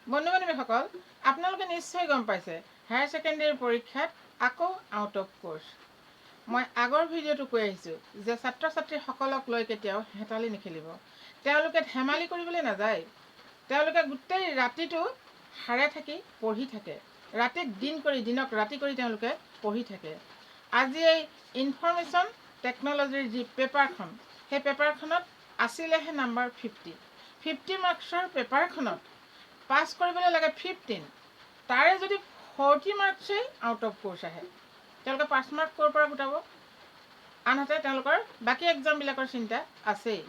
বন্ধু বান্ধৱীসকল, আপোনালোকে নিশ্চয় গম পাইছে হায়াৰ ছেকেণ্ডেৰী পৰীক্ষাত আকৌ আউট অফ কোৰ্ছ। মই আগৰ ভিডিঅ'টো কৈ আহিছোঁ যে ছাত্ৰ ছাত্ৰীসকলক লৈ কেতিয়াও হেতালি নেখেলিব। তেওঁলোকে ধেমালি কৰিবলৈ নাযায়, তেওঁলোকে গোটেই ৰাতিটো সাৰে থাকি পঢ়ি থাকে, ৰাতিক দিন কৰি দিনক ৰাতি কৰি তেওঁলোকে পঢ়ি থাকে। আজি এই ইনফৰমেশ্যন টেকন'লজিৰ যি পেপাৰখন, সেই পেপাৰখনত আছিলেহে নাম্বাৰ 50 মাৰ্কছৰ পেপাৰখনত পাছ কৰিবলৈ লাগে 15, তাৰে যদি 40 মাৰ্কছেই আউট অফ কোৰ্ছ আহে, তেওঁলোকে 5 মাৰ্ক ক'ৰ পৰা গোটাব? আনহাতে তেওঁলোকৰ বাকী এক্সামবিলাকৰ চিন্তা আছেই।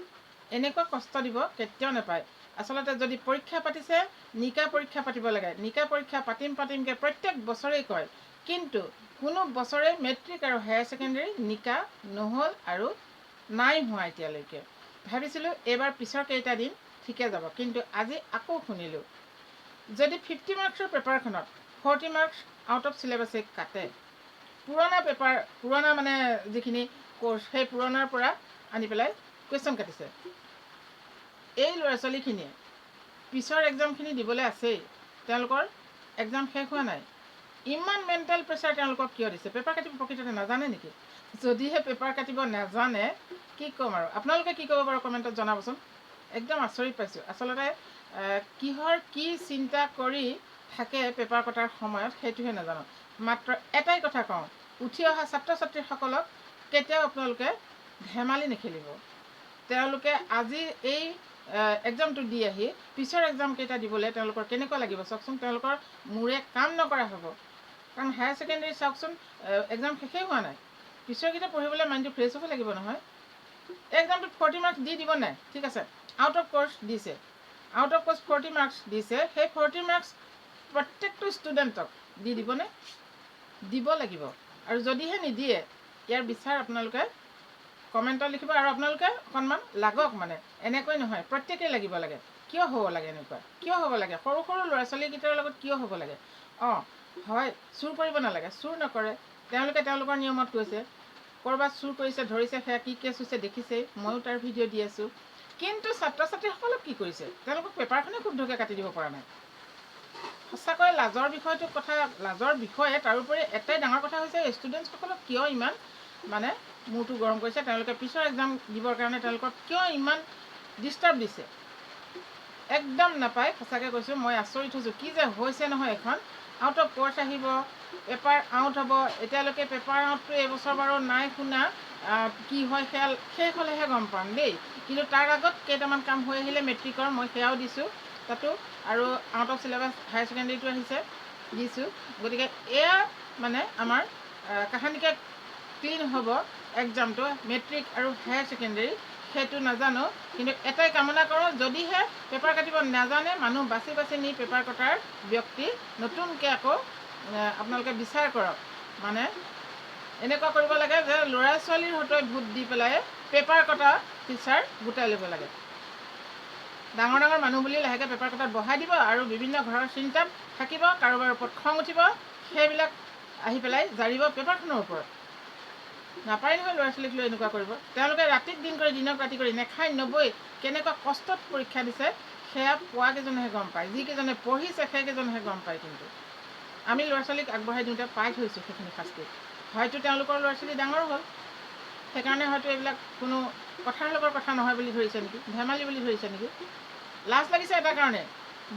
এনেকুৱা কষ্ট দিব কেতিয়াও নাপায়। আচলতে যদি পৰীক্ষা পাতিছে, নিকা পৰীক্ষা পাতিব লাগে। নিকা পৰীক্ষা পাতিমকৈ প্ৰত্যেক বছৰেই কয়, কিন্তু কোনো বছৰে মেট্ৰিক আৰু হায়াৰ ছেকেণ্ডেৰী নিকা নহ'ল আৰু নাই হোৱা এতিয়ালৈকে। ভাবিছিলোঁ এইবাৰ পিছৰ কেইটা দিন ঠিকে যাব, কিন্তু আজি আকৌ শুনিলোঁ যদি 50 মাৰ্কছৰ পেপাৰখনত 40 মাৰ্কছ আউট অফ চিলেবাছে কাটে, পুৰণা পেপাৰ, পুৰণা মানে যিখিনি কোৰ্ছ, সেই পুৰণাৰ পৰা আনি পেলাই কুৱেশ্যন কাটিছে। এই ল'ৰা ছোৱালীখিনিয়ে পিছৰ এক্সামখিনি দিবলৈ আছেই, তেওঁলোকৰ এক্সাম শেষ হোৱা নাই। ইমান মেণ্টেল প্ৰেছাৰ তেওঁলোকক কিয় দিছে? পেপাৰ কাটিব প্ৰকৃততে নাজানে নেকি? যদিহে পেপাৰ কাটিব নাজানে, কি ক'ম আৰু? আপোনালোকে কি ক'ব বাৰু কমেণ্টত জনাবচোন। একদম আচৰিত পাইছোঁ। আচলতে কিহৰ কি চিন্তা কৰি থাকে পেপাৰ কটাৰ সময়ত সেইটোহে নাজানো। মাত্ৰ এটাই কথা কওঁ, উঠি অহা ছাত্ৰ ছাত্ৰীসকলক কেতিয়াও আপোনালোকে ধেমালি নেখেলিব। তেওঁলোকে আজি এই এক্সামটো দি আহি পিছৰ এক্সামকেইটা দিবলৈ তেওঁলোকৰ কেনেকুৱা লাগিব চাওকচোন। তেওঁলোকৰ মূৰে কাম নকৰা হ'ব। কাৰণ হায়াৰ ছেকেণ্ডেৰী চাওকচোন, এক্সাম শেষেই হোৱা নাই, পিছৰকেইটা পঢ়িবলৈ মাইণ্ডটো ফ্ৰেছ হ'ব লাগিব নহয়। এক্সামটোত 40 মাৰ্কছ দি দিব নাই, ঠিক আছে, আউট অফ কোৰ্ছ দিছে, আউট অফ কোৰ্ছ 40 মাৰ্কছ দিছে, সেই 40 মাৰ্কছ প্ৰত্যেকটো ষ্টুডেণ্টক দি দিবনে? দিব লাগিব। আৰু যদিহে নিদিয়ে, ইয়াৰ বিচাৰ আপোনালোকে কমেণ্টত লিখিব। আৰু আপোনালোকে অকণমান লাগক, মানে এনেকৈ নহয়, প্ৰত্যেকেই লাগিব লাগে। কিয় হ'ব লাগে এনেকুৱা? কিয় হ'ব লাগে? সৰু সৰু ল'ৰা ছোৱালীকেইটাৰ লগত কিয় হ'ব লাগে? হয়, চুৰ কৰিব নালাগে, চুৰ নকৰে, তেওঁলোকে তেওঁলোকৰ নিয়মত কৈছে। ক'ৰবাত চুৰ কৰিছে, ধৰিছে, সেয়া কি কেছ হৈছে দেখিছেই, ময়ো তাৰ ভিডিঅ' দি আছোঁ। কিন্তু ছাত্ৰ ছাত্ৰীসকলক কি কৰিছে? তেওঁলোকক পেপাৰখনে শুদ্ধকৈ কাটি দিব পৰা নাই। সঁচাকৈ লাজৰ বিষয়টো কথা, লাজৰ বিষয়ে। তাৰোপৰি এটাই ডাঙৰ কথা হৈছে, ষ্টুডেণ্টসকলক কিয় ইমান মানে মূৰটো গৰম কৰিছে, তেওঁলোকে পিছৰ এক্সাম দিবৰ কাৰণে তেওঁলোকক কিয় ইমান ডিষ্টাৰ্ব দিছে? একদম নাপায়, সঁচাকৈ কৈছোঁ। মই আচৰিত হৈছোঁ, কি যে হৈছে নহয়। এখন আউট অফ কোৰ্ছ আহিব, পেপাৰ আউট হ'ব। এতিয়ালৈকে পেপাৰ আউটটো এইবছৰ বাৰু নাই শুনা, কি হয় সেয়া শেষ হ'লেহে গম পাম দেই। কিন্তু তাৰ আগত কেইটামান কাম হৈ আহিলে মেট্ৰিকৰ, মই সেয়াও দিছোঁ তাতো, আৰু আউট অফ চিলেবাছ হায়াৰ ছেকেণ্ডেৰীটো আহিছে, দিছোঁ। গতিকে এয়া মানে আমাৰ কাহানিকৈ ক্লিন হ'ব এক্সামটো, মেট্ৰিক আৰু হায়াৰ ছেকেণ্ডেৰী, সেইটো নাজানো। কিন্তু এটাই কামনা কৰোঁ, যদিহে পেপাৰ কাটিব নাজানে, মানুহ বাছি বাছি নি পেপাৰ কটাৰ ব্যক্তি নতুনকৈ আকৌ আপোনালোকে বিচাৰ কৰক। মানে এনেকুৱা কৰিব লাগে যে ল'ৰা ছোৱালীৰ হতুৱাই ভোট দি পেলাই পেপাৰ কটা টিচাৰ গোটাই ল'ব লাগে। ডাঙৰ ডাঙৰ মানুহ বুলি লাহেকৈ পেপাৰ কটাত বহাই দিব, আৰু বিভিন্ন ঘৰৰ চিন্তাত থাকিব, কাৰোবাৰ ওপৰত খং উঠিব, সেইবিলাক আহি পেলাই জাৰিব পেপাৰখনৰ ওপৰত। নাপায় নহয় ল'ৰা ছোৱালীক লৈ এনেকুৱা কৰিব। তেওঁলোকে ৰাতিক দিন কৰি দিনক ৰাতি কৰি নেখাই নবৈ কেনেকুৱা কষ্টত পৰীক্ষা দিছে, সেয়া পোৱাকেইজনেহে গম পায়। যিকেইজনে পঢ়িছে সেইকেইজনেহে গম পায়। কিন্তু আমি ল'ৰা ছোৱালীক আগবঢ়াই দিওঁতে পাই থৈছোঁ সেইখিনি শাস্তি। হয়তো তেওঁলোকৰ ল'ৰা ছোৱালী ডাঙৰ হ'ল, সেইকাৰণে হয়তো এইবিলাক কোনো কথাৰ লগৰ কথা নহয় বুলি ধৰিছে নেকি, ধেমালি বুলি ধৰিছে নেকি। লাজ লাগিছে এটা কাৰণে,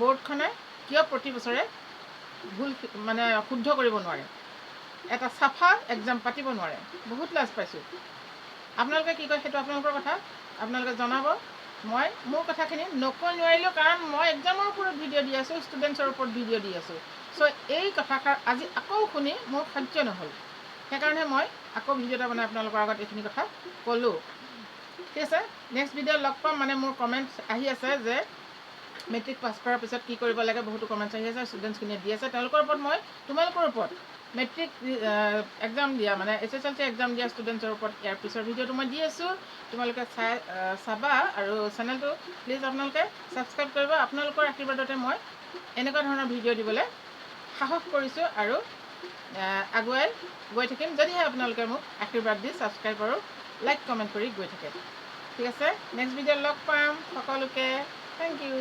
বৰ্ডখনে কিয় প্ৰতি বছৰে ভুল মানে শুদ্ধ কৰিব নোৱাৰে, এটা চাফা এক্সাম পাতিব নোৱাৰে। বহুত লাজ পাইছোঁ। আপোনালোকে কি কয় সেইটো আপোনালোকৰ কথা, আপোনালোকে জনাব। মই মোৰ কথাখিনি নকৈ নোৱাৰিলোঁ, কাৰণ মই এক্সামৰ ওপৰত ভিডিঅ' দি আছোঁ, ষ্টুডেণ্টছৰ ওপৰত ভিডিঅ' দি আছোঁ। চ' এই কথাষাৰ আজি আকৌ শুনি মোৰ সহ্য নহ'ল, সেইকাৰণে মই আকৌ ভিডিঅ' এটা বনাই আপোনালোকৰ আগত এইখিনি কথা ক'লোঁ। ঠিক আছে, নেক্সট ভিডিঅ'ত লগ পাম। মানে মোৰ কমেণ্টছ আহি আছে যে মেট্ৰিক পাছ কৰাৰ পিছত কি কৰিব লাগে, বহুতো কমেণ্টছ আহি আছে, ষ্টুডেণ্টছখিনিয়ে দি আছে। তেওঁলোকৰ ওপৰত মই তোমালোকৰ ওপৰত মেট্ৰিক এক্সাম দিয়া, মানে SSLC এক্সাম দিয়া ষ্টুডেণ্টছৰ ওপৰত ইয়াৰ পিছৰ ভিডিঅ'টো মই দি আছোঁ। তোমালোকে চাবা, আৰু চেনেলটো প্লিজ আপোনালোকে ছাবস্ক্ৰাইব কৰিব। আপোনালোকৰ আশীৰ্বাদতে মই এনেকুৱা ধৰণৰ ভিডিঅ' দিবলৈ সাহস কৰিছোঁ, আৰু আগুৱাই গৈ থাকিম, যদিহে আপোনালোকে মোক আশীৰ্বাদ দি ছাবস্ক্ৰাইব আৰু লাইক কমেণ্ট কৰি গৈ থাকে। ঠিক আছে, নেক্সট ভিডিঅ'ত লগ পাম সকলোকে। Thank U.